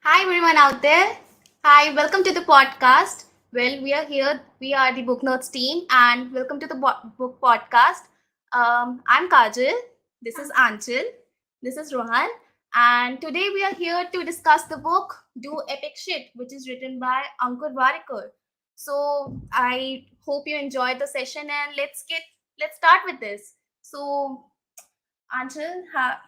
Hi, everyone out there. Hi, welcome to the podcast. Well, we are here. We are the Booknerds team, and welcome to the book podcast. I'm Kajal. This is Anchal. This is Rohan. And today we are here to discuss the book Do Epic Shit, which is written by Ankur Warikoo. So I hope you enjoyed the session, and let's start with this. So, Anchal,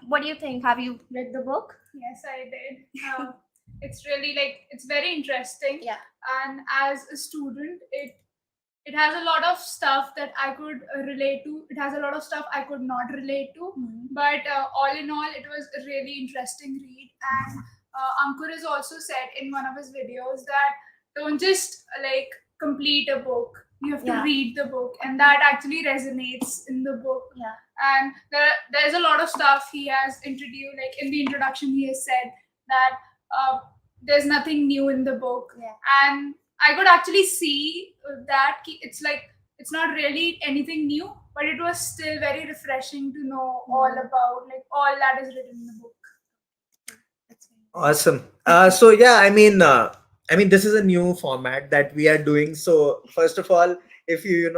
what do you think? Have you read the book? Yes, I did. It's really it's very interesting. Yeah. And as a student, it has a lot of stuff that I could relate to. It has a lot of stuff I could not relate to. Mhm. But all in all, it was a really interesting read. And Ankur has also said in one of his videos that don't just complete a book. You have to Yeah. read the book, and that actually resonates in the book. Yeah. And there's a lot of stuff he has introduced. Like in the introduction, he has said that there's nothing new in the book. Yeah. And I could actually see that it's not really anything new, but it was still very refreshing to know all about all that is written in the book. That's very Awesome. So yeah, I mean, this is a new format that we are doing. So first of all, if we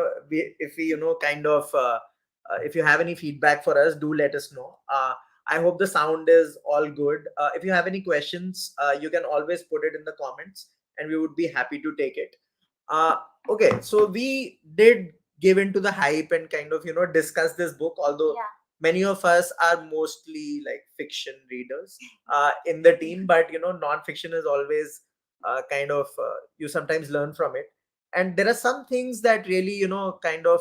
kind of, if you have any feedback for us, do let us know. I hope the sound is all good. If you have any questions, you can always put it in the comments, and we would be happy to take it. Uh, okay, so we did give into the hype and kind of discuss this book, although Yeah. many of us are mostly like fiction readers in the team, but non-fiction is always kind of you sometimes learn from it, and there are some things that really kind of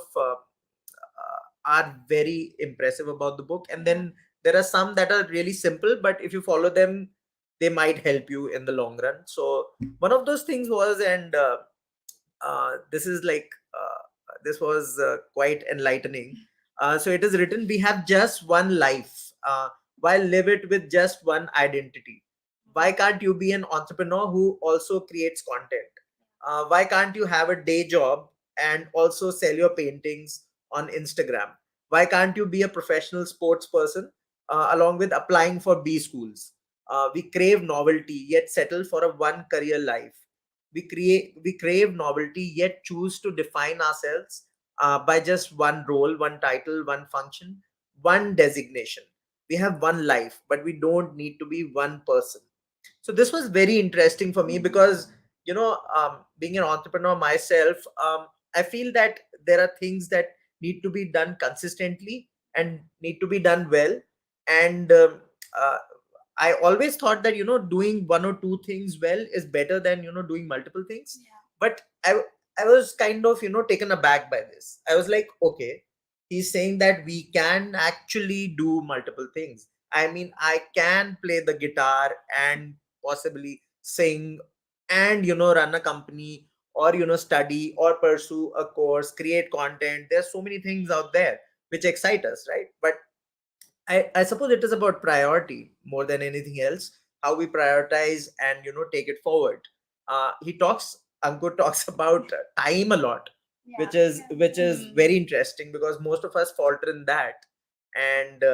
are very impressive about the book, and then there are some that are really simple, but if you follow them, they might help you in the long run. So one of those things was, and this is like this was quite enlightening. So it is written, we have just one life, while live it with just one identity. Why can't you be an entrepreneur who also creates content? Why can't you have a day job and also sell your paintings on Instagram? Why can't you be a professional sports person along with applying for B schools? We crave novelty yet settle for a one career life. We crave novelty yet choose to define ourselves by just one role, one title, one function, one designation. We have one life, but we don't need to be one person. So this was very interesting for me because being an entrepreneur myself, I feel that there are things that need to be done consistently and need to be done well. And uh, I always thought that doing one or two things well is better than doing multiple things. Yeah. But I was kind of taken aback by this. I was like, okay, he's saying that we can actually do multiple things. I mean, I can play the guitar and possibly sing and run a company, or study or pursue a course, create content. There's so many things out there which excite us, right? But I suppose it is about priority more than anything else, how we prioritize and take it forward. Ankur talks about time a lot, Yeah. which is Mhm. very interesting because most of us falter in that, and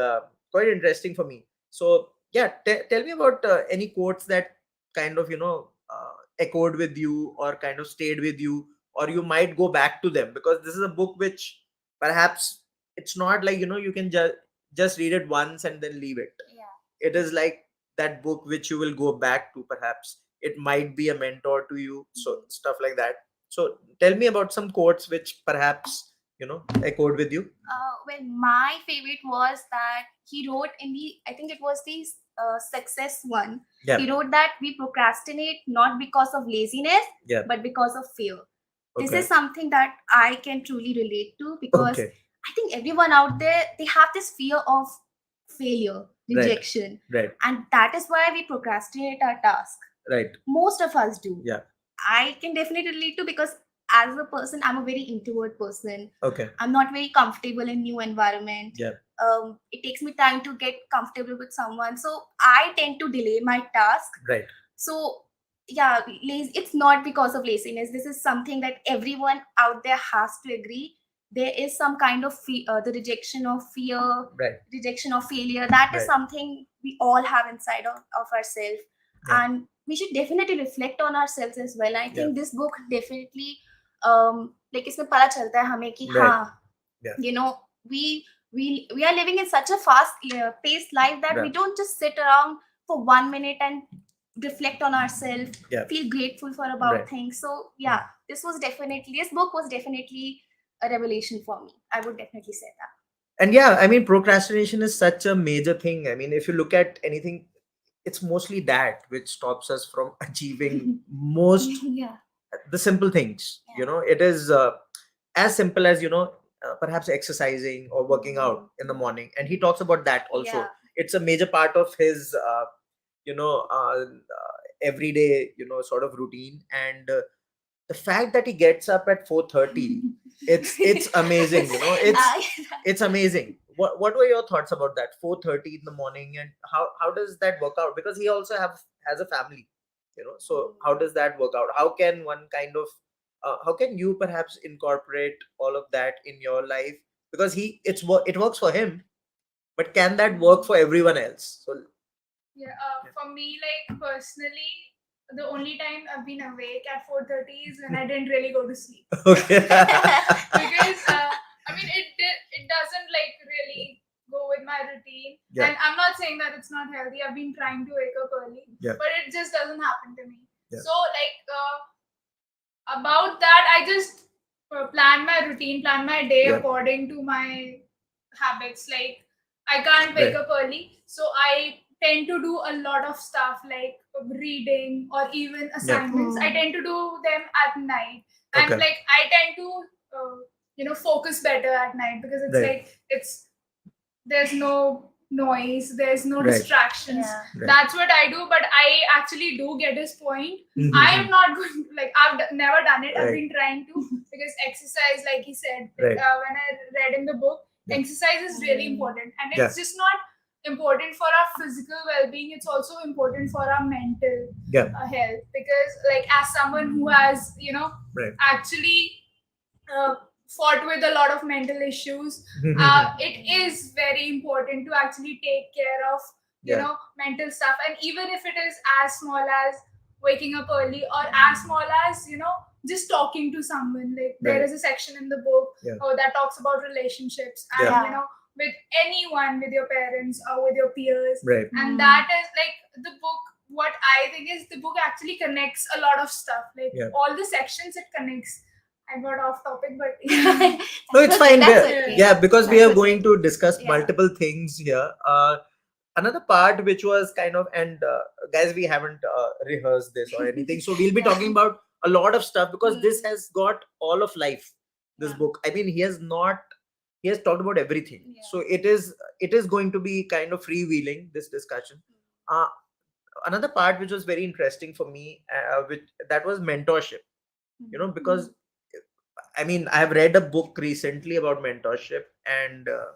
quite interesting for me. So yeah, tell me about any quotes that kind of echoed with you or kind of stayed with you, or you might go back to them, because this is a book which perhaps it's not like you can just read it once and then leave it. Yeah. It is like that book which you will go back to. Perhaps it might be a mentor to you, so stuff like that. So tell me about some quotes which perhaps echoed with you. Well, my favorite was that he wrote in the, I think it was the success one. Yeah. He wrote that we procrastinate not because of laziness, Yeah. but because of fear. This Okay. is something that I can truly relate to because Okay. I think everyone out there, they have this fear of failure, Right. rejection, Right. and that is why we procrastinate our task. Right. Most of us do. Yeah. I can definitely relate to because as a person, I'm a very introvert person. Okay. I'm not very comfortable in new environment. Yeah. It takes me time to get comfortable with someone, so I tend to delay my task. Right. So yeah, it's not because of laziness. This is something that everyone out there has to agree. There is some kind of the rejection of fear, Right. rejection of failure. That is Right. something we all have inside of ourselves. Yeah. And we should definitely reflect on ourselves as well. I Yeah. think this book definitely like इसमें पता चलता है हमें कि Right. हाँ, Yeah. you know, we are living in such a fast paced life that we Right. don't just sit around for 1 minute and reflect on ourselves, Yeah. feel grateful for about Right. things. So yeah, this book was definitely a revelation for me. I would definitely say that. And yeah, I mean, procrastination is such a major thing. I mean, if you look at anything, it's mostly that which stops us from achieving most Yeah. the simple things. You know, it is as simple as, perhaps exercising or working out in the morning. And he talks about that also. Yeah. It's a major part of his everyday, sort of routine. And the fact that he gets up at 4:30, it's amazing. It's amazing. What were your thoughts about that? 4:30 in the morning, and how does that work out? Because he also has a family, so how does that work out? How can one kind of how can you perhaps incorporate all of that in your life? Because it works for him, but can that work for everyone else? So Yeah, for me, like personally, the only time I've been awake at 4:30 is when I didn't really go to sleep. okay. Because I mean, it doesn't like really go with my routine. Yeah. And I'm not saying that it's not healthy. I've been trying to wake up early, Yeah. but it just doesn't happen to me. Yeah. So like about that, I just plan my routine, plan my day Yeah. according to my habits. Like I can't wake Right. up early, so I tend to do a lot of stuff like reading or even assignments. I tend to do them at night, and Okay. like I tend to focus better at night because it's Right. like there's no noise, there's no Right. distractions. Yeah. Right. That's what I do, but I actually do get his point. Mhm. I am not going like never done it. I've Right. been trying to because exercise, like he said, Right. When I read in the book, Yeah. exercise is really important, and it's Yeah. just not important for our physical well-being. It's also important for our mental Yeah. health because, like, as someone who has Right. actually fought with a lot of mental issues, it is very important to actually take care of Yeah. mental stuff, and even if it is as small as waking up early or as small as just talking to someone. Like there Right. is a section in the book Yeah. that talks about relationships and Yeah. with anyone, with your parents or with your peers, Right. and that is like the book. What I think is the book actually connects a lot of stuff, like Yeah. all the sections it connects. I got off topic, but No, it's fine. That's We're- okay. Yeah, because we That's are going okay. to discuss Yeah. multiple things here. Another part which was kind of, and guys, we haven't rehearsed this or anything, so we'll be Yeah. talking about a lot of stuff because this has got all of life. This Yeah. book. I mean, he has talked about everything. Yeah. So it is going to be kind of freewheeling this discussion. Uh, Another part which was very interesting for me, which that was mentorship. Because I mean, I have read a book recently about mentorship and uh,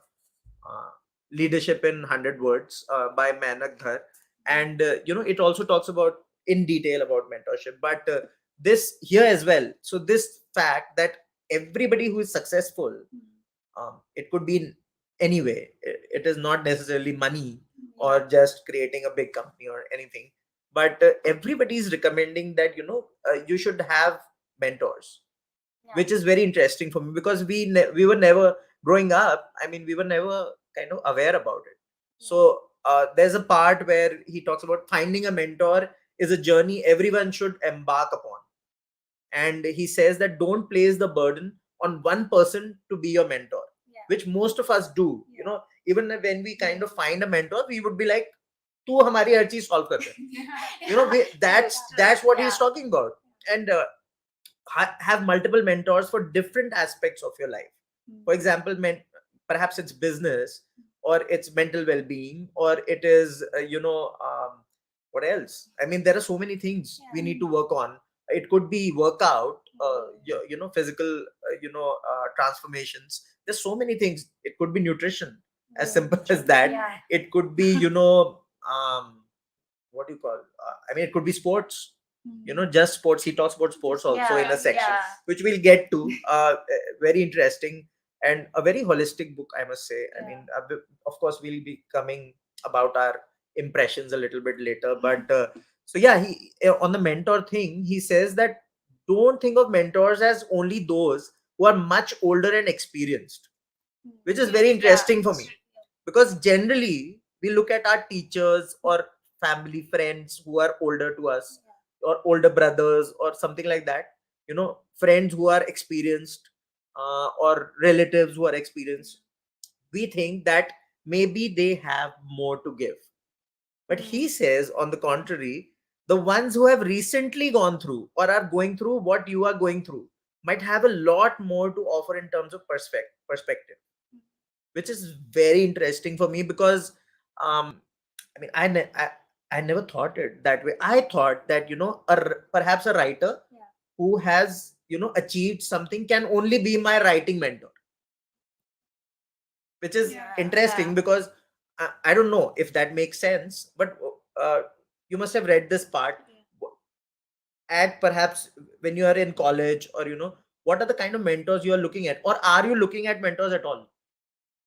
leadership in 100 words by Manak Dhar, and it also talks about in detail about mentorship. But this here as well. So this fact that everybody who is successful, it could be in any way. It is not necessarily money or just creating a big company or anything. But everybody is recommending that you should have mentors, which is very interesting for me because we were never growing up. I mean, we were never kind of aware about it. So there's a part where he talks about finding a mentor is a journey everyone should embark upon, and he says that don't place the burden on one person to be your mentor, which most of us do. Even when we kind of find a mentor, we would be like, "Tu hamari har cheez solve kar de." That's what he's talking about. And have multiple mentors for different aspects of your life. For example, perhaps it's business, or it's mental well-being, or it is what else? I mean, there are so many things we need to work on. It could be workout, physical transformations. There's so many things. It could be nutrition, as simple as that. It could be what do you call I mean, it could be sports, just sports. He talks about sports also in a section, which we'll get to. Very interesting and a very holistic book, I must say. I mean, of course, we'll be coming about our impressions a little bit later, but So yeah, he on the mentor thing, he says that don't think of mentors as only those who are much older and experienced, which is very interesting for me, because generally we look at our teachers or family friends who are older to us, or older brothers or something like that, friends who are experienced, or relatives who are experienced. We think that maybe they have more to give, but he says, on the contrary, the ones who have recently gone through or are going through what you are going through might have a lot more to offer in terms of perspective, which is very interesting for me, because I mean, I never thought it that way. I thought that, perhaps a writer who has, achieved something can only be my writing mentor, which is interesting, because I don't know if that makes sense, but you must have read this part at perhaps when you are in college, or what are the kind of mentors you are looking at, or are you looking at mentors at all?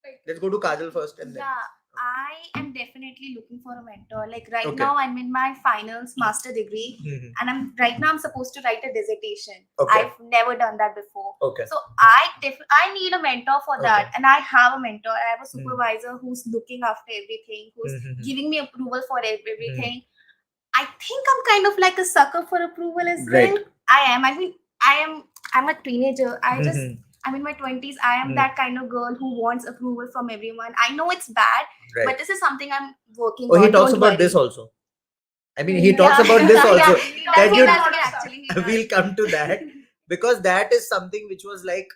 Like, Let's go to Kajal first, and then Yeah, I am definitely looking for a mentor. Like right Okay. now, I'm in my finals master degree, Mhm. and I'm supposed to write a dissertation. Okay. I've never done that before. Okay. So I need a mentor for that, Okay. and I have a mentor. I have a Mhm. supervisor who's looking after everything, who's Mhm. giving me approval for everything. I think I'm kind of like a sucker for approval as Right. well. I am. I mean, I'm a teenager. Mhm. I'm in my 20s. I am Mhm. that kind of girl who wants approval from everyone. I know it's bad, Right. but this is something I'm working Oh, on. he talks Don't about worry. this also. I mean, he talks Yeah. about this also. Yeah, he does, That he you, does, he actually he does. we'll come to that, because that is something which was like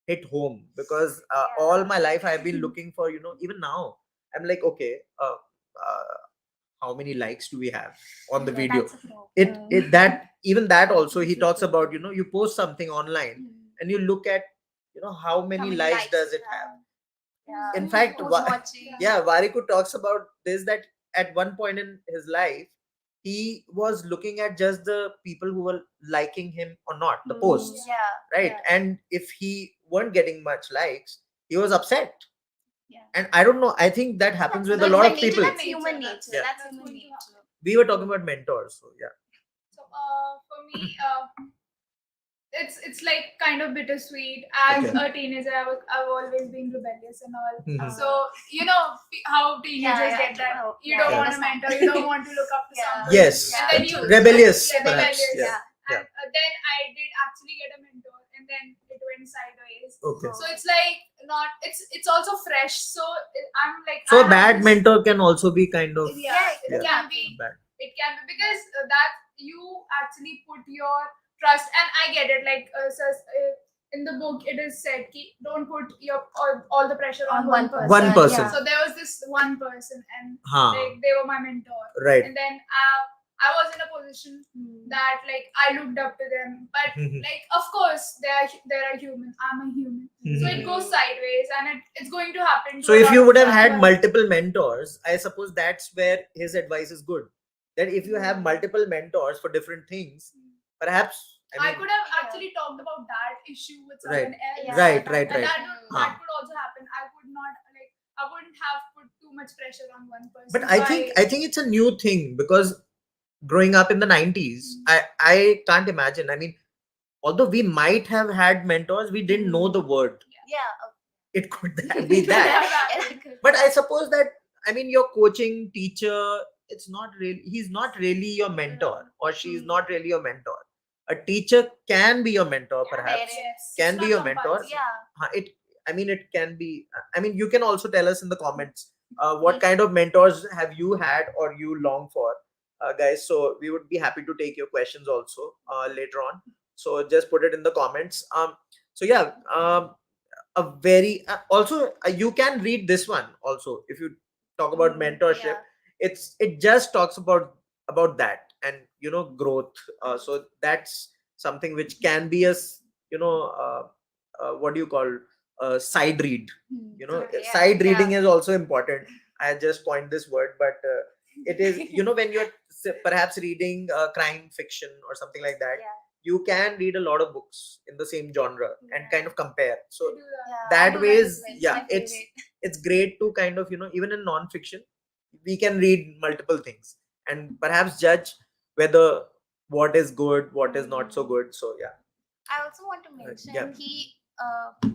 hit home, because all my life I've been looking for, even now I'm like, okay, how many likes do we have on the video? That's a problem. It that even that also he talks about, you post something online and you look at, how many likes does it have. Yeah. In fact, Who's watching? yeah, Warikoo talks about this, that at one point in his life he was looking at just the people who were liking him or not, the posts, Yeah. right? Yeah. And if he weren't getting much likes, he was upset. Yeah. And I don't know, I think that happens with a That's lot human of nature, people. That's human nature. Yeah. That's That's human going to nature. We were talking about mentors, so yeah. So for me, it's like kind of bittersweet. As Okay. a teenager, I've always been rebellious and all. Mhm. So how teenagers Yeah, get that. You yeah, don't I want a understand. mentor. You don't want to look up to Yeah. somebody. Yes, And then you rebellious, yeah, perhaps. rebellious. Yeah. And then I did actually get a mentor, and then it went sideways. Okay. So it's like not. It's also fresh. So I'm like. So I a have bad this- mentor can also be kind of Yeah, it Yeah. can be. bad. It can be because that you actually put your trust, and I get it. Like in the book, it is said, don't put your all the pressure on one person. One person. Yeah. So there was this one person, and Huh. like they were my mentor. Right. And then I was in a position that like I looked up to them, but Mhm. like of course they're a human. I'm a human, so it goes sideways, and it's going to happen. To So a if lot you of would have us. had multiple mentors, I suppose that's where his advice is good. That if you have multiple mentors for different things, perhaps I could have actually talked about that issue with Right. someone else. Yeah, Right, that- right, And right. that could also happen. I would not like. I wouldn't have put too much pressure on one person. But So I think it's a new thing, because growing up in the 90s, I can't imagine. I mean, although we might have had mentors, we didn't know the word. Yeah. It could be that. But I suppose that, I mean, your coaching teacher, it's not really, he's not really your mentor, or she's not really your mentor. A teacher can be your mentor, perhaps. Yes. Can It's be not your mentor. compulsory. Yeah. It can be. I mean, you can also tell us in the comments what kind of mentors have you had or you long for, guys. So we would be happy to take your questions also later on. So just put it in the comments. So yeah, a very also you can read this one also if you talk about mentorship. Yeah. It just talks about that, and growth. So that's something which can be what do you call side read. Okay, yeah, Side reading yeah. is also important. I just coined this word, but it is when you're perhaps reading crime fiction or something like that, Yeah. you can read a lot of books in the same genre and kind of compare. So Yeah, that I do way that is as well. yeah, My favorite. it's great to kind of even in non-fiction we can read multiple things and perhaps judge whether what is good, what is not so good. So yeah. I also want to mention Yeah.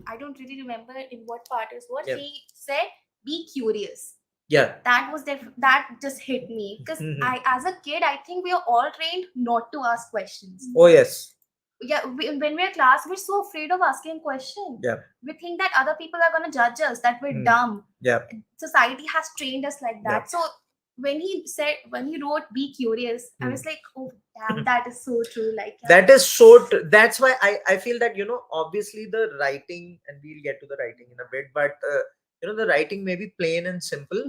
I don't really remember in what part is what Yeah. he said. Be curious. Yeah. That just hit me because I, as a kid, I think we are all trained not to ask questions. Oh yes. Yeah, when we're class, we're so afraid of asking questions. Yeah. We think that other people are gonna judge us, that we're dumb. Yeah. Society has trained us like that. Yeah. So when he wrote "Be curious," I was like, oh damn, that is so true. Like That is so that's why I feel that, obviously the writing, and we'll get to the writing in a bit, but the writing may be plain and simple,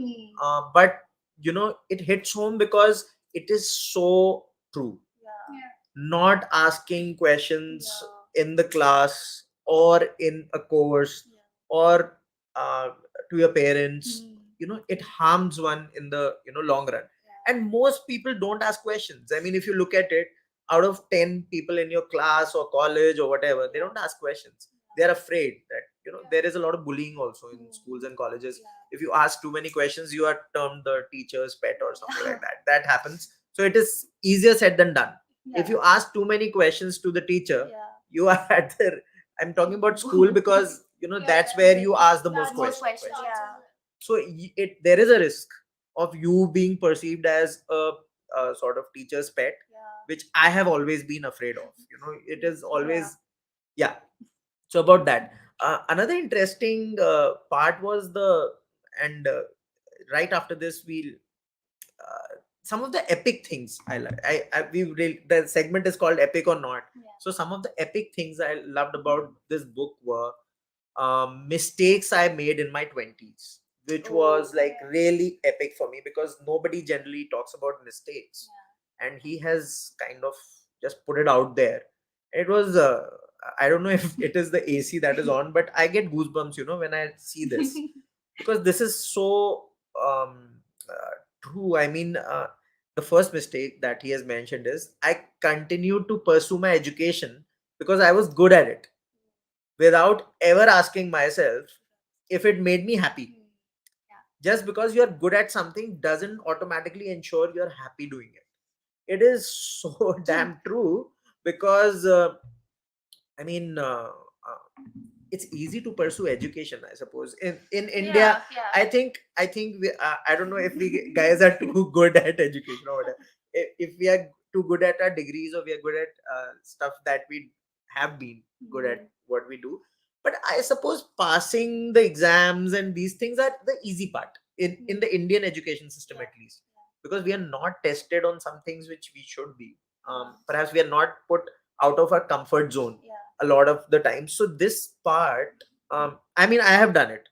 but it hits home because it is so true. Yeah. Not asking questions in the class or in a course or to your parents, it harms one in the long run. And most people don't ask questions. I mean, if you look at it, out of 10 people in your class or college or whatever, they don't ask questions. They're afraid that there is a lot of bullying also in schools and colleges. If you ask too many questions, you are termed the teacher's pet or something like that happens. So it is easier said than done. If you ask too many questions to the teacher, you are at the, I'm talking about school because that's where you ask the most questions. So there is a risk of you being perceived as a sort of teacher's pet, which I have always been afraid of. It is always, yeah. So about that, another interesting part was and right after this we'll some of the epic things I like. The segment is called Epic or Not. So some of the epic things I loved about this book were mistakes I made in my 20s, which was like really epic for me because nobody generally talks about mistakes, and he has kind of just put it out there. It was I don't know if it is the AC that is on, but I get goosebumps, when I see this because this is so true. I mean, the first mistake that he has mentioned is I continued to pursue my education because I was good at it without ever asking myself if it made me happy. Just because you're good at something doesn't automatically ensure you're happy doing it. It is so damn true because I mean, it's easy to pursue education, I suppose. In India, I think I don't know if we guys are too good at education or whatever. If we are too good at our degrees or we are good at stuff that we have been good at what we do, but I suppose passing the exams and these things are the easy part in the Indian education system, at least, because we are not tested on some things which we should be. Perhaps we are not put out of our comfort zone a lot of the time. So this part, I mean, I have done it.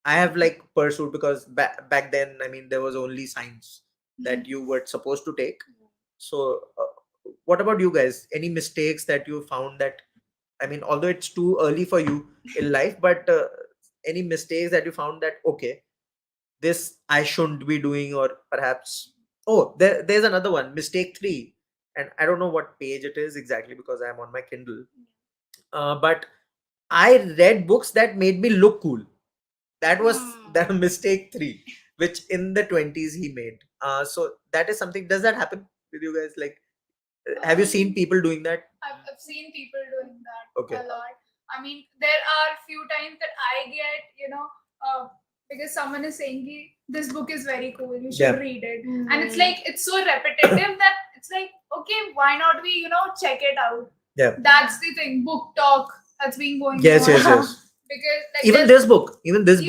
I have like pursued because back then, I mean, there was only science that you were supposed to take. So what about you guys? Any mistakes that you found that, I mean, although it's too early for you in life, but any mistakes that you found that, okay, this I shouldn't be doing, or perhaps, oh, there's another one, mistake 3. And I don't know what page it is exactly because I'm on my Kindle. But I read books that made me look cool. That was the mistake 3, which in the 20s he made. So that is something. Does that happen with you guys? Like, have you seen people doing that? I've seen people doing that Okay. a lot. I mean, there are few times that I get, because someone is saying, this book is very cool, you should read it. And it's like, it's so repetitive that it's like, okay, why not we, check it out? Yeah. That's the thing, book talk that's been going Yes, on. yes, yes. Because like, Even this book, even this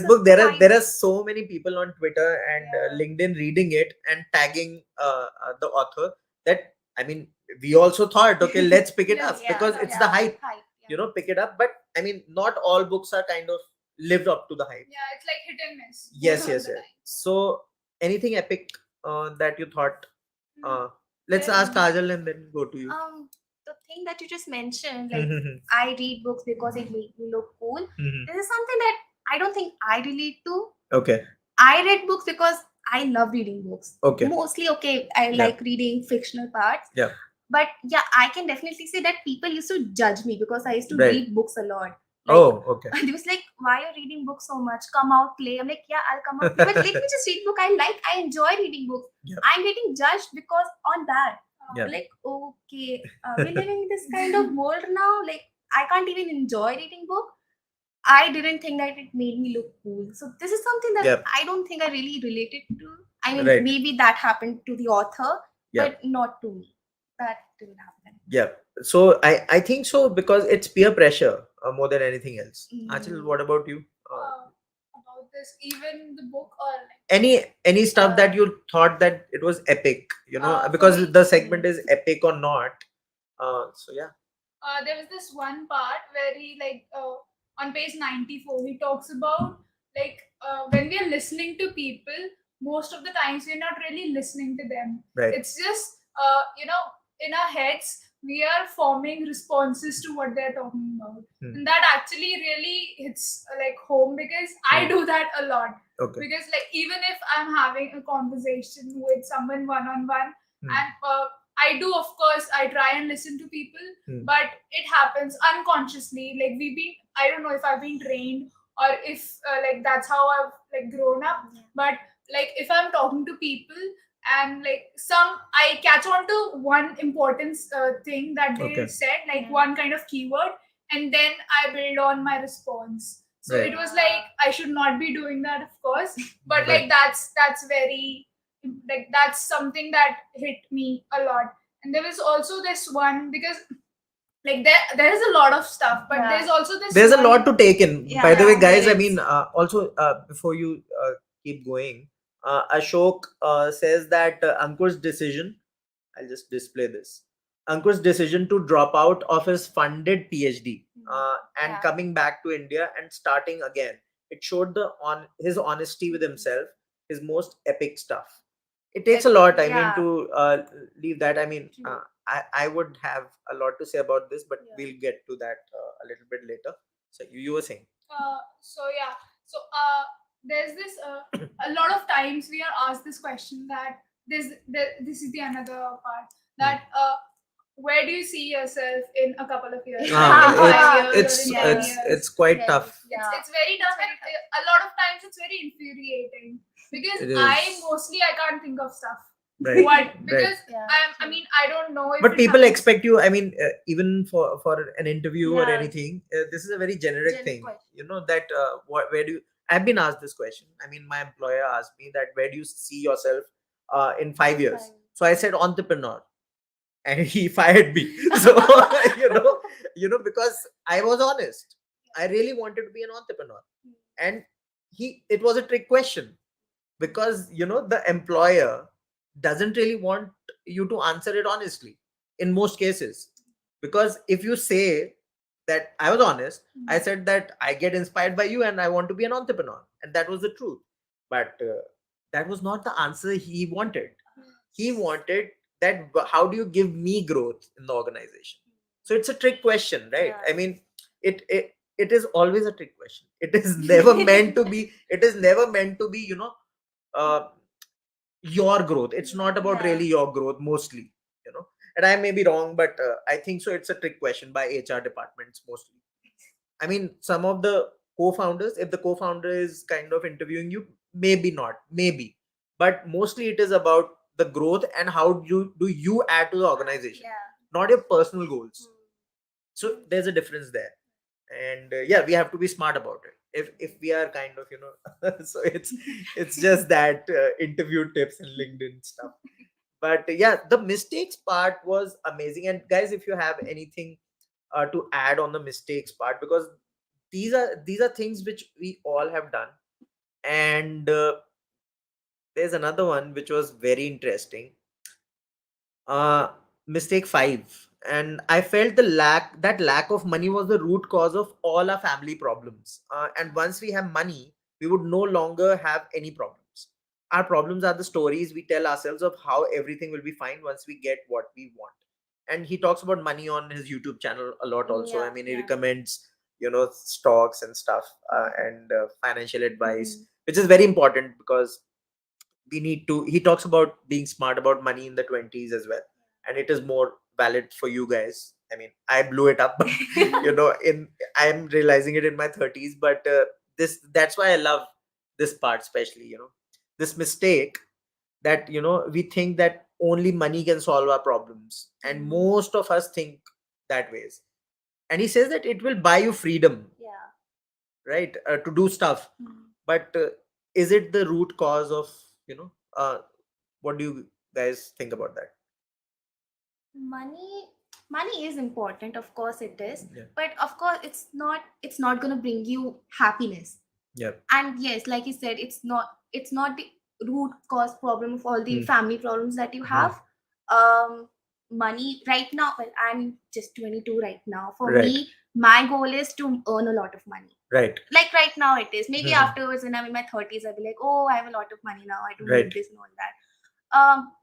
book, there are so many people on Twitter and LinkedIn reading it and tagging the author that, I mean, we also thought, okay, let's pick it up because it's the hype. Pick it up. But I mean, not all books are kind of lived up to the hype. Yeah, it's like hit and miss. Yes, yes, yes. So anything epic that you thought? Let's ask Kajal and then go to you. The thing that you just mentioned, like I read books because it make me look cool. This is something that I don't think I relate to. Okay. I read books because I love reading books. Okay. Mostly, I like reading fictional parts. Yeah. But yeah, I can definitely say that people used to judge me because I used to read books a lot. Like, Oh, okay. and he was like, "Why are you reading books so much? Come out, play." I'm like, "Yeah, I'll come out, play, but let me just read book I like. I enjoy reading books. Yep. I'm getting judged because on that." Yep. Like, okay, we're living in this kind of world now. Like, I can't even enjoy reading book. I didn't think that it made me look cool. So this is something that Yep. I don't think I really related to. I mean, Right. maybe that happened to the author, Yep. but not to me. That didn't happen. Yeah. So I think so because it's peer pressure more than anything else. Achal, Mm. what about you? About this, even the book or like Any stuff that Uh, you thought that it was epic, for because me, the segment is epic or not. So yeah. there was this one part where he on page 94 he talks about when we are listening to people, most of the times we're not really listening to them. Right. It's just in our heads we are forming responses to what they're talking about. Hmm. And that actually really hits home, because I do that a lot. Okay. Because even if I'm having a conversation with someone one on one, and I do, of course, I try and listen to people, but it happens unconsciously. Like I don't know if I've been trained or if that's how I've grown up. But if I'm talking to people and I catch on to one important thing that they Okay. said, Yeah. one kind of keyword, and then I build on my response. So Right. it was I should not be doing that, of course, but Right. that's very that's something that hit me a lot. And there was also this one, because there is a lot of stuff, but Yeah. there's also this There's a one, lot to take in. Yeah, By the way, guys, there I is. mean, also before you keep going, Ashok says that Ankur's decision. I'll just display this. Ankur's decision to drop out of his funded PhD and Yeah. coming back to India and starting again. It showed his honesty with himself, his most epic stuff. It takes a lot, I mean, Yeah. to leave that. I mean, True. I would have a lot to say about this, but Yeah. we'll get to that a little bit later. So you were saying. so there's this a lot of times we are asked this question, that this is the another part, that where do you see yourself in a couple of years, Ah, in 5 years it's or in 10 it's years? it's quite Yes. tough. Yeah. It's very tough, and a lot of times it's very infuriating, because It I is. mostly I can't think of stuff. Right. What? Right. Because Yeah. I mean, I don't know if But it people happens. expect you. I mean, even for an interview or Yeah. anything, this is a very generic Generic thing. question. You know that where do you? I've been asked this question. I mean, my employer asked me that where do you see yourself in 5 years? So I said entrepreneur, and he fired me. So because I was honest. I really wanted to be an entrepreneur, and it was a trick question, because the employer doesn't really want you to answer it honestly in most cases. Because if you say that I was honest, I said that I get inspired by you and I want to be an entrepreneur, and that was the truth. But that was not the answer he wanted. He wanted that how do you give me growth in the organization? So it's a trick question, right? Yeah. I mean, it is always a trick question. It is never meant to be. It is never meant to be uh, your growth. It's not about Yeah. really your growth mostly. And I may be wrong, but I think so it's a trick question by HR departments mostly. I mean, some of the co-founders, if the co-founder is kind of interviewing you, maybe not, maybe, but mostly it is about the growth and how you add to the organization, Yeah. not your personal goals. So there's a difference there. And yeah, we have to be smart about it if we are kind of so it's just that interview tips and LinkedIn stuff. But yeah, the mistakes part was amazing. And guys, if you have anything to add on the mistakes part, because these are things which we all have done. And there's another one which was very interesting. uh Mistake 5. And I felt that lack of money was the root cause of all our family problems. And once we have money, we would no longer have any problems. Our problems are the stories we tell ourselves of how everything will be fine once we get what we want. And he talks about money on his YouTube channel a lot also. I mean, he recommends stocks and stuff, and financial advice, which is very important, because he talks about being smart about money in the 20s as well. And it is more valid for you guys. I mean, I blew it up, but in I'm realizing it in my 30s. But that's why I love this part, especially this mistake that we think that only money can solve our problems, and most of us think that ways. And he says that it will buy you freedom, Yeah. right, to do stuff. But is it the root cause of uh, what do you guys think about that? Money is important, of course it is. Yeah. But of course it's not going to bring you happiness. Yeah. And yes, like you said, it's not the root cause problem of all the family problems that you have. Money right now, well, I'm just 22 right now. For Right. me, my goal is to earn a lot of money. Right. Like right now it is. Maybe Mhm. afterwards when I'm in my 30s, I'll be like, oh, I have a lot of money now, I don't Right. need this and all that.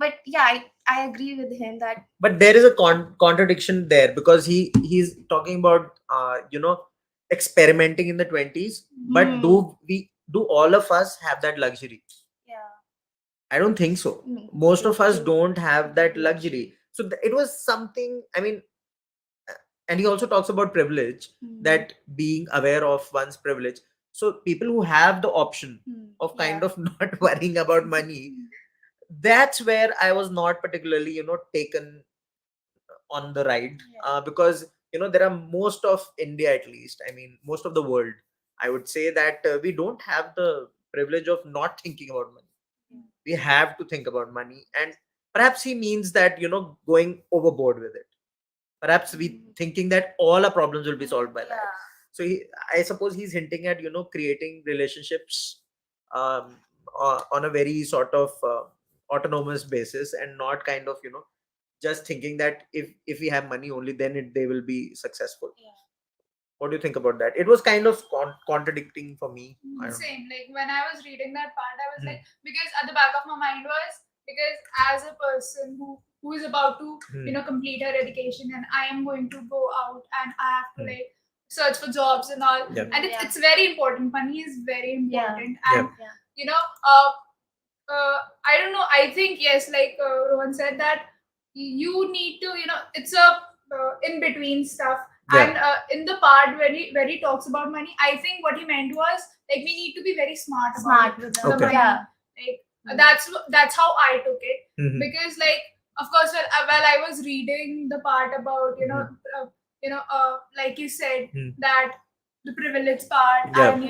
But yeah, I agree with him that But there is a contradiction there, because he's talking about experimenting in the 20s. But do all of us have that luxury? yeah. I don't think so. Most of us don't have that luxury. So it was something, I mean, and he also talks about privilege, that being aware of one's privilege. So people who have the option of kind of not worrying about money, that's where I was not particularly taken on the ride. Because there are most of India, at least, I mean most of the world, I would say that we don't have the privilege of not thinking about money. We have to think about money. And perhaps he means that going overboard with it. Perhaps we thinking that all our problems will be solved by that. So I suppose he's hinting at creating relationships um, on a very sort of autonomous basis, and not kind of just thinking that if we have money only, then they will be successful. What do you think about that? It was kind of contradicting for me. I don't know. Same. Like when I was reading that part, I was Hmm. like, because at the back of my mind was, because as a person who is about to complete her education, and I am going to go out and I have to like search for jobs and all, Yeah. and it's very important. Money is very important, and Yeah. you know, I don't know. I think yes, like Rohan said that you need to, it's a in between stuff. Yeah. And in the part where he talks about money, I think what he meant was like we need to be very smart about with the Okay. money. Yeah. Like that's how I took it. Mhm. Because like of course while I was reading the part about like you said that the privilege part, Yeah. and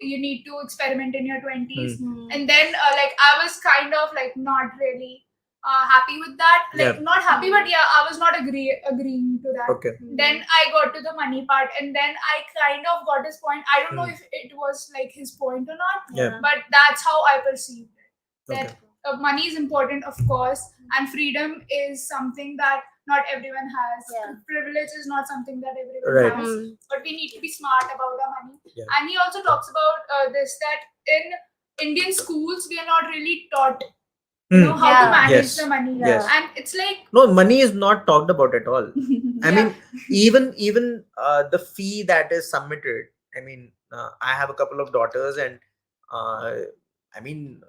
you need to experiment in your 20s. Mm. And then like I was kind of like not really happy with that, like Yeah. not happy, but yeah, I was not agreeing to that. Okay. Then I got to the money part, and then I kind of got his point. I don't know if it was like his point or not, Yeah. but that's how I perceived it. That Okay. money is important, of course, and freedom is something that not everyone has. Yeah. Privilege is not something that everyone Right. has, but we need to be smart about our money. Yeah. And he also talks about this, that in Indian schools we are not really taught how to manage Yes. the money. Yes. And it's like No, money is not talked about at all. I Yeah. mean, even the fee that is submitted. I mean, I have a couple of daughters, and I mean,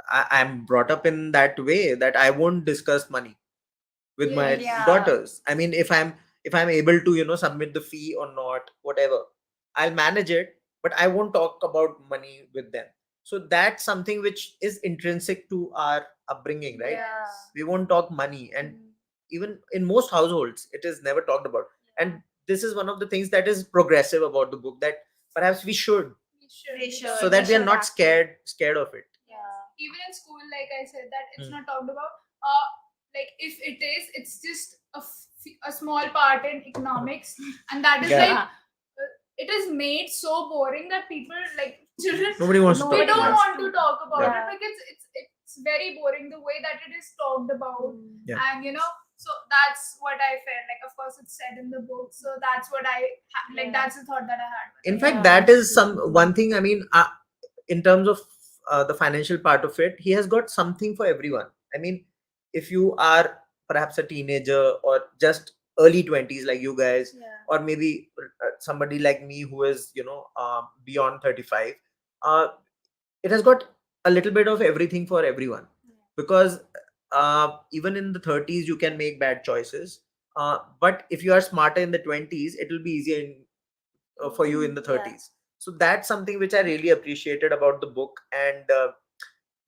I'm brought up in that way that I won't discuss money with my Yeah. daughters. I mean, if I'm able to submit the fee or not, whatever, I'll manage it, but I won't talk about money with them. So that's something which is intrinsic to our upbringing, right? Yeah. We won't talk money, and even in most households it is never talked about. And this is one of the things that is progressive about the book, that perhaps we should, We should. so that we are should not actually. scared of it. even in school, like I said, that it's Mm. not talked about. Like if it is, it's just a small part in economics, and that is Yeah. like it is made so boring that people, like children, Nobody wants to they talk don't about it. want to talk about Yeah. it because it's very boring the way that it is talked about. Yeah. And so that's what I felt like. Of course it's said in the book, so that's what I like. Yeah. That's the thought that I had with In it. fact, that is one thing. I mean, in terms of the financial part of it, he has got something for everyone. I mean, if you are perhaps a teenager or just early 20s like you guys, or maybe somebody like me who is beyond 35, uh, it has got a little bit of everything for everyone. Because even in the 30s you can make bad choices, but if you are smarter in the 20s it will be easier for you in the 30s. So that's something which I really appreciated about the book. And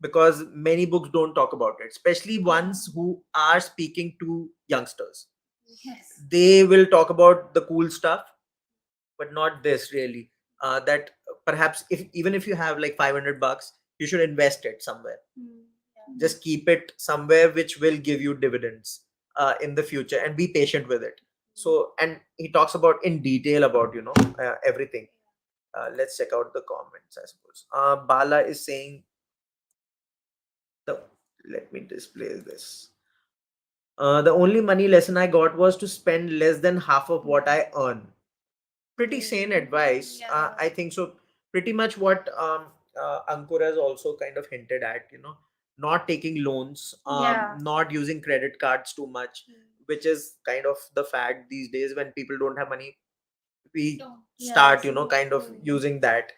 because many books don't talk about it, especially ones who are speaking to youngsters. Yes. They will talk about the cool stuff, but not this really. That perhaps if even if you have like $500, you should invest it somewhere. Just keep it somewhere which will give you dividends in the future, and be patient with it. So, and he talks about in detail about everything. Let's check out the comments, I suppose. Bala is saying the let me display this. The only money lesson I got was to spend less than half of what I earn. Pretty sane advice. I think so. Pretty much what Ankur has also kind of hinted at, not taking loans, not using credit cards too much, which is kind of the fact these days when people don't have money. We start, kind of using that.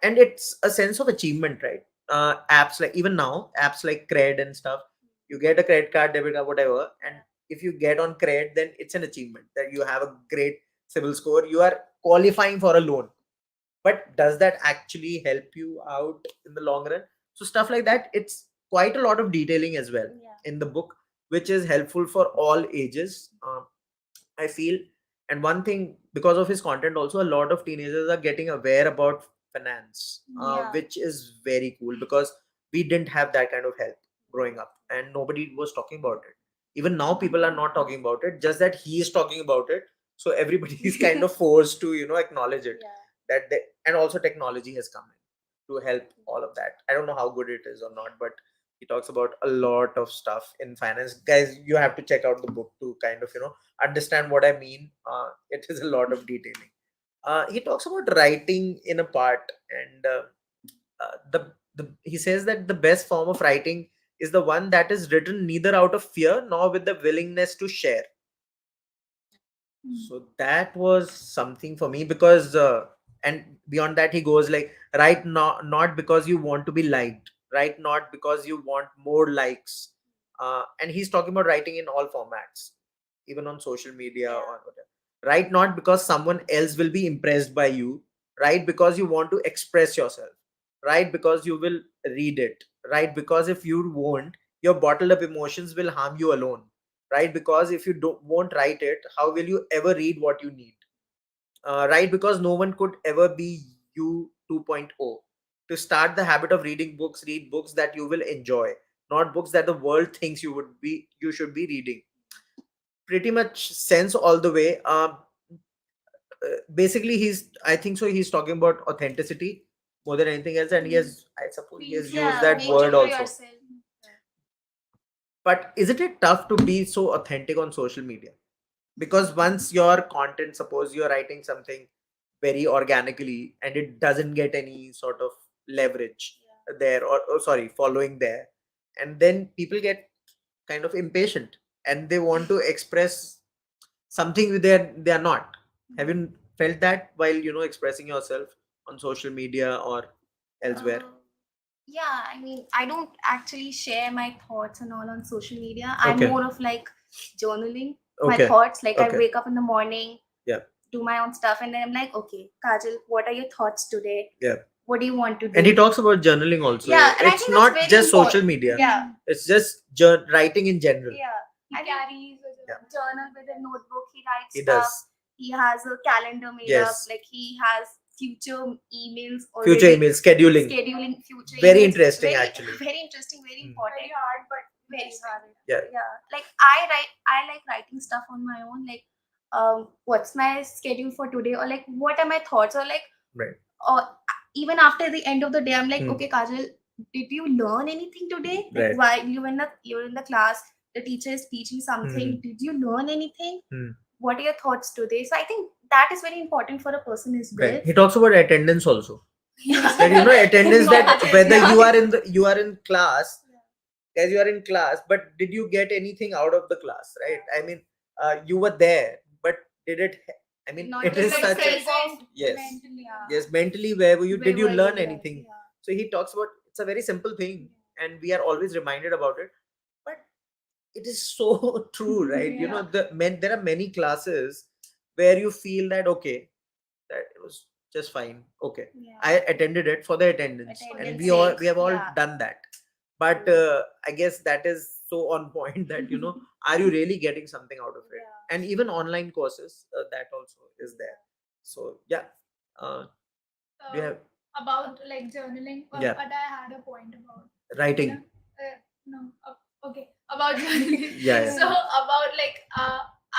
And it's a sense of achievement, right? Apps like, even now, apps like Cred and stuff, you get a credit card, debit card, whatever, and if you get on Cred, then it's an achievement that you have a great civil score, you are qualifying for a loan. But does that actually help you out in the long run? So stuff like that, it's quite a lot of detailing as well in the book, which is helpful for all ages, I feel. And one thing, because of his content also, a lot of teenagers are getting aware about finance, which is very cool, because we didn't have that kind of help growing up and nobody was talking about it. Even now people are not talking about it, just that he is talking about it, so everybody is kind of forced to acknowledge it. That they, and also technology has come in to help all of that. I don't know how good it is or not, but he talks about a lot of stuff in finance. Guys, you have to check out the book to kind of understand what I mean. It is a lot of detailing. He talks about writing in a part, and he says that the best form of writing is the one that is written neither out of fear nor with the willingness to share. So that was something for me, because and beyond that he goes like, write not because you want to be liked, write not because you want more likes. And he's talking about writing in all formats, even on social media or whatever. Write not because someone else will be impressed by you, write because you want to express yourself, write because you will read it, write because if you won't, your bottled up emotions will harm you alone, right? Because if you don't won't write it, how will you ever read what you need? Right, because no one could ever be you 2.0. To start the habit of reading books, read books that you will enjoy, not books that the world thinks you should be reading. Pretty much sense all the way. Basically I think so he's talking about authenticity more than anything else, and he has, I suppose, he has used that word also. But isn't it tough to be so authentic on social media? Because once your content, suppose you're writing something very organically and it doesn't get any sort of leverage there, or sorry, following there, and then people get kind of impatient and they want to express something they are not. Have you felt that while expressing yourself on social media or elsewhere? Yeah, I mean, I don't actually share my thoughts and all on social media. I'm Okay. more of like journaling my Okay. thoughts. Like I Okay. wake up in the morning, Yeah. do my own stuff, and then I'm like, okay, Kajal, what are your thoughts today? Yeah. What do you want to do? And he talks about journaling also. Yeah, and I It's think that's not very just important. social media. Yeah. It's just writing in general. Yeah. He I think carries a Yeah. journal with a notebook. He writes He stuff. does. He has a calendar made Yes. up. Like he has future emails already. Future emails, scheduling. Scheduling future Very emails. interesting, Very, actually. Very interesting, very Hmm. important. very hard, but Very hard. Yeah. Yeah. Like I like writing stuff on my own. Like what's my schedule for today, or like what are my thoughts, or like Right. or even after the end of the day I'm like, Hmm. okay, Kajal, did you learn anything today? Like Right. while you're in the class, the teacher is teaching something, Hmm. did you learn anything? Hmm. What are your thoughts today? So I think that is very important for a person as well. Right. He talks about attendance also. Yes. That attendance, that Yeah. whether you are in class, guys, you are in class, but did you get anything out of the class, right? I mean, you were there, but did it? I mean, Not it just is like such a present. yes, mentally. yes. Mentally, where were you? Where Did you were learn you? anything? Yeah. So he talks about, it's a very simple thing, and we are always reminded about it. But it is so true, right? You know, Yeah. there are many classes where you feel that okay, that it was just fine. Okay, I Yeah. attended it for the attendance, and Attendance we sake. have all Yeah. done that. But True. I guess that is so on point that are you really getting something out of it? Yeah. And even online courses, that also is there. So yeah, uh, do you uh, have about like journaling, yeah but I had a point about, you know, writing? no, okay, about journaling. Yeah, yeah. So about like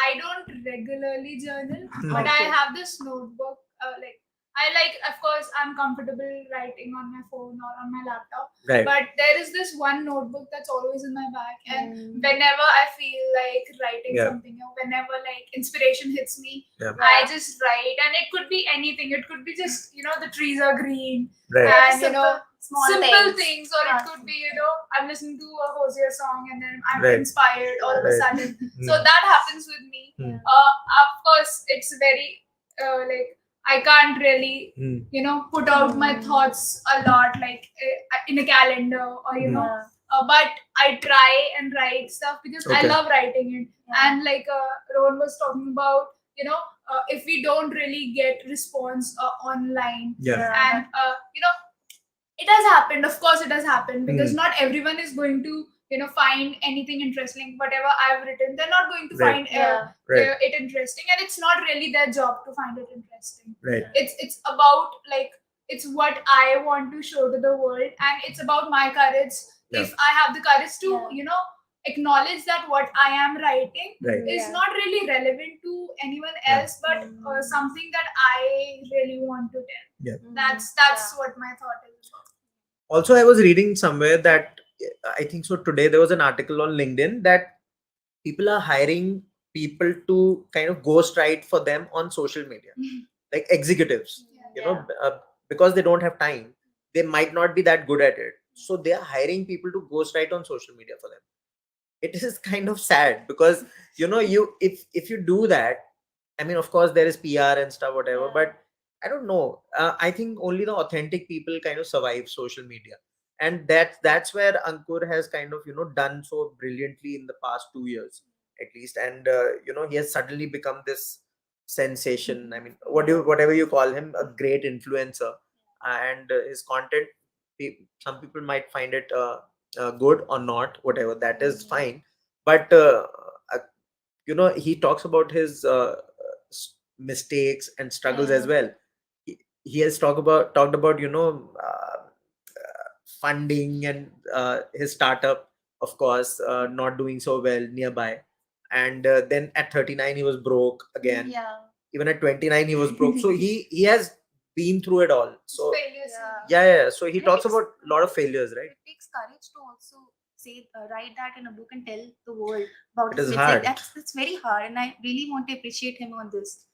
I don't regularly journal, but I Okay. have this notebook. Like I like, of course, I'm comfortable writing on my phone or on my laptop, Right. but there is this one notebook that's always in my bag, and Mm. whenever I feel like writing Yeah. something, or whenever like inspiration hits me, Yeah. I Yeah. just write, and it could be anything. It could be just, the trees are green, Right. Yeah, and just small simple things. things, or it could be, I'm listening to a Hosier song, and then I'm Right. inspired all of a Right. sudden. So Mm. that happens with me. Mm. Of course, it's very like I can't really Mm. put out my Mm. thoughts a lot, like in a calendar, or Yeah. but I try and write stuff because I Okay. love writing it. Yeah. And like Rohan was talking about, if we don't really get response online, Yeah. and it has happened, of course it has happened, because Mm. not everyone is going to find anything interesting. Whatever I've written, they're not going to Right. find Yeah. Right. it interesting, and it's not really their job to find it interesting. Right. It's about like, it's what I want to show to the world, and it's about my courage. Yeah. If I have the courage to Yeah. acknowledge that what I am writing Right. is Yeah. not really relevant to anyone Yeah. else, but something that I really want to tell. Yeah. That's Yeah. what my thought is. Also, I was reading somewhere that I think so today there was an article on LinkedIn that people are hiring people to kind of ghostwrite for them on social media, like executives. You know, because they don't have time, they might not be that good at it, so they are hiring people to ghostwrite on social media for them. It is kind of sad because you if you do that, I mean, of course there is PR and stuff, whatever, Yeah. but I don't know. I think only the authentic people kind of survive social media, and that's where Ankur has kind of done so brilliantly in the past 2 years at least, and he has suddenly become this sensation. I mean, whatever you call him, a great influencer, and his content. Some people might find it good or not, whatever. That is fine, but uh, he talks about his mistakes and struggles as well. He has talked about funding and his startup, of course, not doing so well nearby, and then at 39 he was broke again. Yeah. Even at 29 he was broke, so he has been through it all. So Failures. yeah, so he And it talks takes- about a lot of failures, right? It takes courage to also say, write that in a book and tell the world about It is his mistakes. hard. That's very hard, and I really want to appreciate him on this.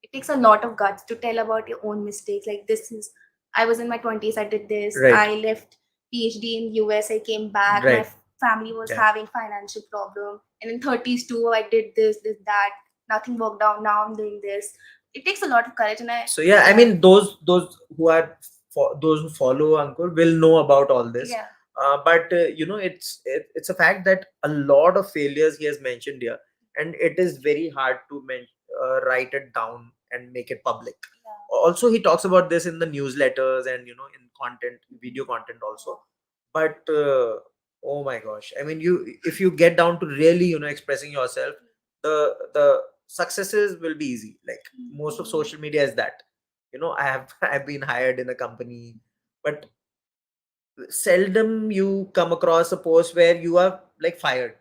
It takes a lot of guts to tell about your own mistakes. Like this is, I was in my 20s, I did this. Right. I left PhD in US, I came back. Right. My family was Yeah. having financial problem, and in 30s too, I did this, that. Nothing worked out. Now I'm doing this. It takes a lot of courage, and So yeah, I mean, those who are those who follow Ankur will know about all this. yeah. But it's a fact that a lot of failures he has mentioned here, and it is very hard to write it down and make it public. Also, he talks about this in the newsletters and in content, video content also. But oh my gosh, I mean, if you get down to really expressing yourself, the successes will be easy. Like most of social media is that. I've been hired in a company, but seldom you come across a post where you are like fired.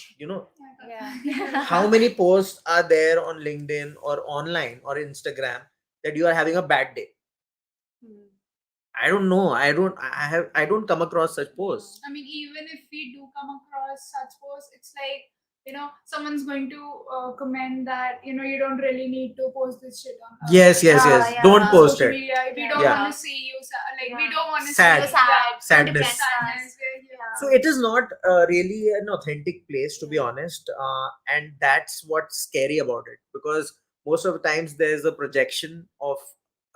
Yeah. How many posts are there on LinkedIn or online or Instagram that you are having a bad day? I don't know. I don't come across such posts. I mean, even if we do come across such posts, it's like, someone's going to comment that, you don't really need to post this shit on Yes. Yeah. Don't post social it. media. If we don't Yeah. want to see you, like, we Yeah. don't want to Sad. see you Sadness. sadness. So it is not really an authentic place, to be honest, and that's what's scary about it, because most of the times there's a projection of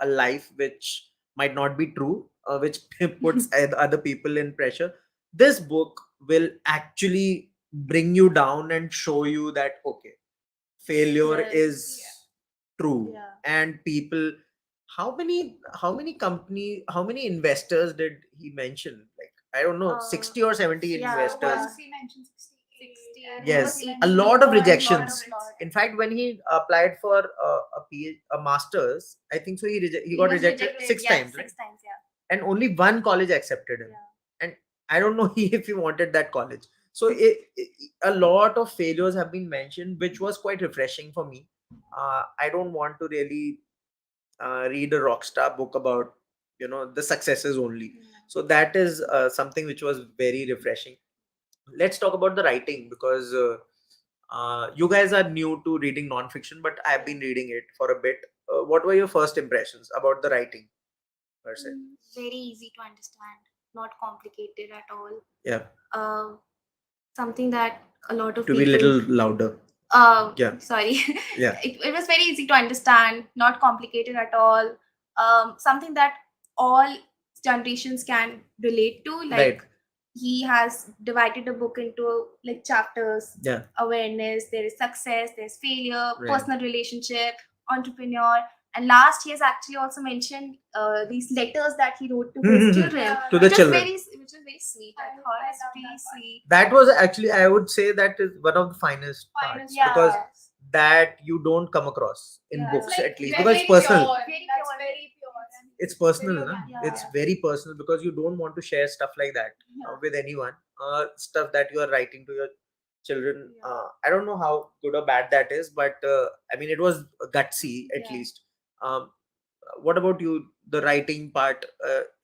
a life which might not be true, which puts other people in pressure. This book will actually bring you down and show you that okay, failure Yes. is true. Yeah. And people, how many investors did he mention? Like, I don't know, 60 or 70 yeah, investors. Once he mentioned 60 and Yes, once he a mentioned lot of a lot rejections. of lot. In fact, when he applied for a master's, I think so, he got was rejected six times, right? 6 times, yeah. And only one college accepted him. Yeah. And I don't know if he wanted that college. So a lot of failures have been mentioned, which was quite refreshing for me. I don't want to really read a rockstar book about the successes only. So that is something which was very refreshing. Let's talk about the writing, because you guys are new to reading non-fiction, but I've been reading it for a bit. What were your first impressions about the writing per se? Very easy to understand, not complicated at all. Yeah, Something that a lot of to be a people. little louder. Yeah. Sorry. Yeah. It was very easy to understand, not complicated at all. Something that all generations can relate to. Like, Right. he has divided the book into like chapters. Yeah. Awareness, there is success, there's failure, Right. personal relationship, entrepreneur, and last he has actually also mentioned these letters that he wrote to his children. To the which children. Which is very sweet. I I thought it's love pretty that part. sweet. That was actually, I would say, that is one of the finest parts, Finest Yeah. because part. that you don't come across in Yeah. books, It's like at least, very because it's personal. pure. Very That's pure. very pure. And It's personal, very na? organic. Yeah. It's very personal, because you don't want to share stuff like that with anyone. Stuff that you are writing to your children. Yeah. I don't know how good or bad that is, but I mean, it was gutsy at Yeah. least. What about you? The writing part,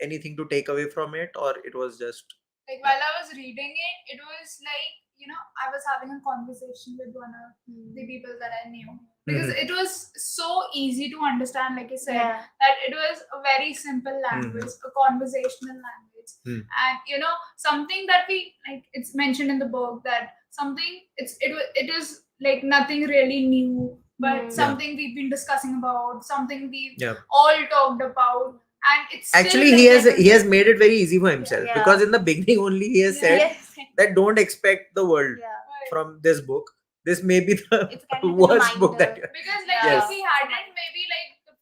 anything to take away from it, or it was just Like while I was reading it, it was like, I was having a conversation with one of the people that I knew, because it was so easy to understand, like you said, Yeah. that it was a very simple language, a conversational language. And something that we like, it's mentioned in the book that something it is like nothing really new, but something we've been discussing about, something we've all talked about. And it's still actually he relatable. has made it very easy for himself, Yeah. because in the beginning only he has said Yes. that don't expect the world Yeah. from this book. This may be the It's kind of a worst book that reminder. Because like Yeah. if he hadn't, maybe like the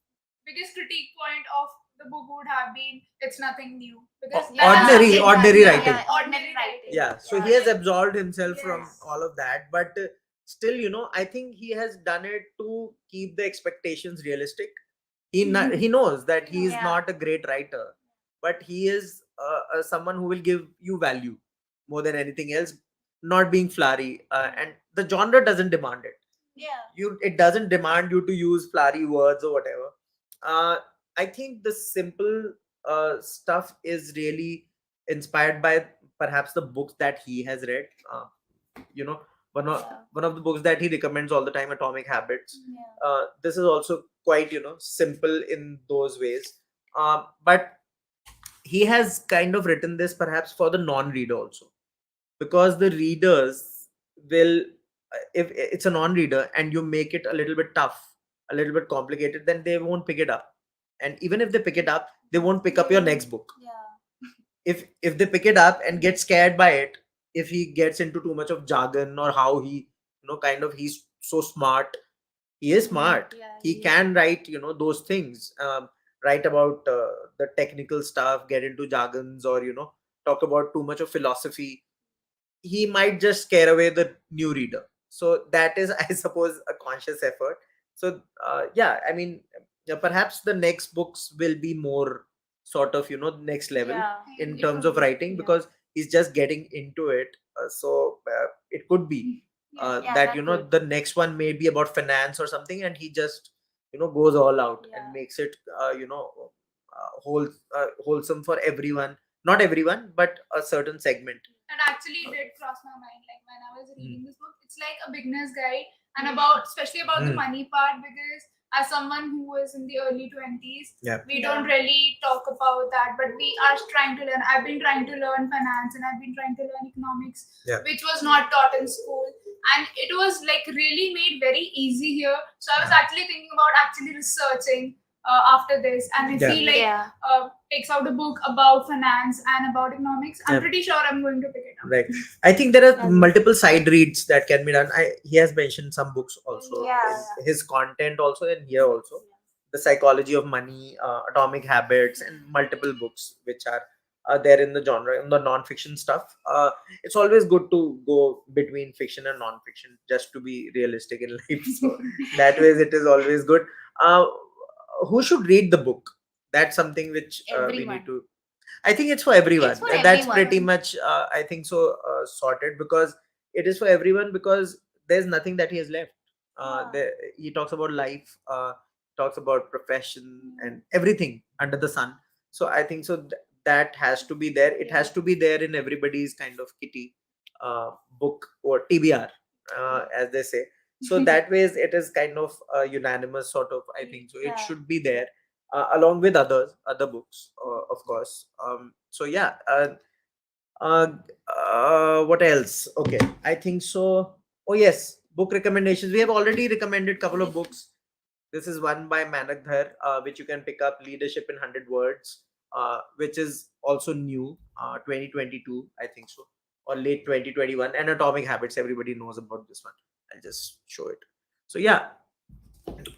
biggest critique point of the book would have been it's nothing new. Because Ordinary writing. Yeah, ordinary writing. Yeah, so he has absolved himself from all of that, but still, I think he has done it to keep the expectations realistic. He knows that he is Yeah. not a great writer, but he is someone who will give you value more than anything else, not being flowery, and the genre doesn't demand it. Yeah. It doesn't demand you to use flowery words or whatever. I think the simple stuff is really inspired by perhaps the books that he has read. You know, one of the books that he recommends all the time, Atomic Habits. This is also quite simple in those ways. But he has kind of written this perhaps for the non-reader also, because the readers will, if it's a non-reader and you make it a little bit tough, a little bit complicated, then they won't pick it up. And even if they pick it up, they won't pick up your next book. If they pick it up and get scared by it, if he gets into too much of jargon, or how he kind of, he's so smart, he is smart, he can write those things, write about the technical stuff, get into jargons, or talk about too much of philosophy. He might just scare away the new reader. So that is, I suppose, a conscious effort. So yeah, I mean, perhaps the next books will be more sort of next level in It terms could of be, writing, yeah. because he's just getting into it. So it could be Yeah, that that could. the next one may be about finance or something, and he just goes all out and makes it wholesome for everyone. Not everyone, but a certain segment. That actually did cross my mind. Like when I was reading this book, it's like a beginner's guide, and especially about the money part, because as someone who is in the early 20s, we don't really talk about that, but we are trying to learn. I've been trying to learn finance, and I've been trying to learn economics, which was not taught in school, and it was like really made very easy here. So I was actually thinking about actually researching after this, and if Yeah. he like Yeah. takes out a book about finance and about economics, I'm Yeah. pretty sure I'm going to pick it up. Right. I think there are Yeah. multiple side reads that can be done. He has mentioned some books also Yeah. in his content also, and here also. The Psychology of Money, Atomic Habits, and multiple books which are there in the genre, in the non-fiction stuff. It's always good to go between fiction and non-fiction just to be realistic in life. So that way, it is always good. Uh, who should read the book? That's something which we Everyone. need to. I think it's for everyone. It's for And that's everyone. pretty much, I think so, sorted, because it is for everyone, because there's nothing that he has left. He talks about life, talks about profession and everything under the sun. So I think so that has to be there. It has to be there in everybody's kind of kitty book or TBR, as they say. So that ways it is kind of unanimous sort of. I think so. It Yeah. should be there along with other books, of course. So yeah. Uh, what else? Okay, I think so. Oh yes, book recommendations. We have already recommended couple of books. This is one by Manak Dhar, which you can pick up, Leadership in 100 Words, which is also new, 2022, I think so, or late 2021, and Atomic Habits. Everybody knows about this one. I'll just show it. So yeah,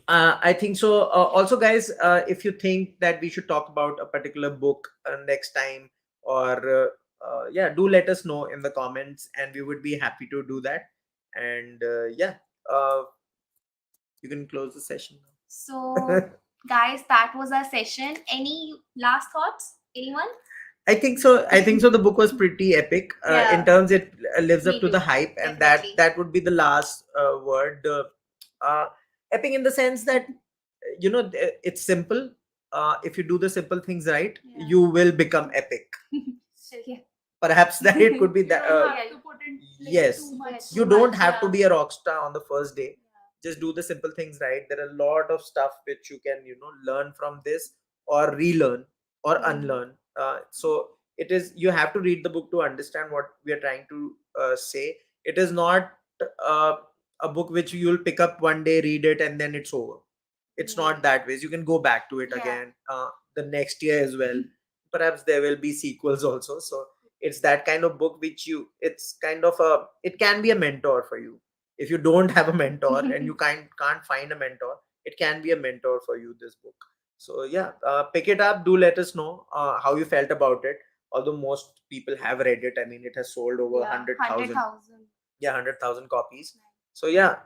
I think so. Also, guys, if you think that we should talk about a particular book next time, or yeah, do let us know in the comments, and we would be happy to do that. And yeah, uh, you can close the session now. So, guys, that was our session. Any last thoughts? Anyone? I think so. I think so. The book was pretty epic. Yeah. In terms, it lives Me up to too. the hype, and Definitely. that would be the last word. Epic in the sense that it's simple. If you do the simple things right, Yeah. you will become epic. Yeah. Perhaps that it could be You that. don't have to put in like, Yes. too much. You Too don't much, have to yeah. be a rock star on the first day. Just do the simple things right. There are a lot of stuff which you can learn from this, or relearn, or unlearn. So it is, you have to read the book to understand what we are trying to say. It is not uh, a book which you'll pick up one day, read it, and then it's over. It's not that ways. You can go back to it Yeah. again the next year as well. Perhaps there will be sequels also. So it's that kind of book which it's kind of it can be a mentor for you. If you don't have a mentor and you can't find a mentor, it can be a mentor for you, this book. So yeah, pick it up. Do let us know how you felt about it. Although most people have read it, I mean, it has sold over 100,000. 100,000. Yeah, 100,000 copies. So yeah,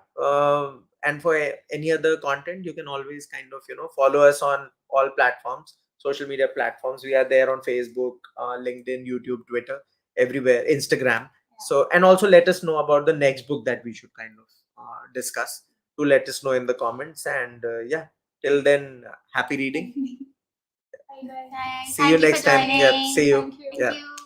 and for any other content, you can always kind of follow us on all platforms, social media platforms. We are there on Facebook, LinkedIn, YouTube, Twitter, everywhere, Instagram. So, and also let us know about the next book that we should kind of discuss. To let us know in the comments. And yeah, till then, happy reading. Bye, guys. Thank See you you for next time. Yep, joining. see you. Thank you. Thank Yeah. you.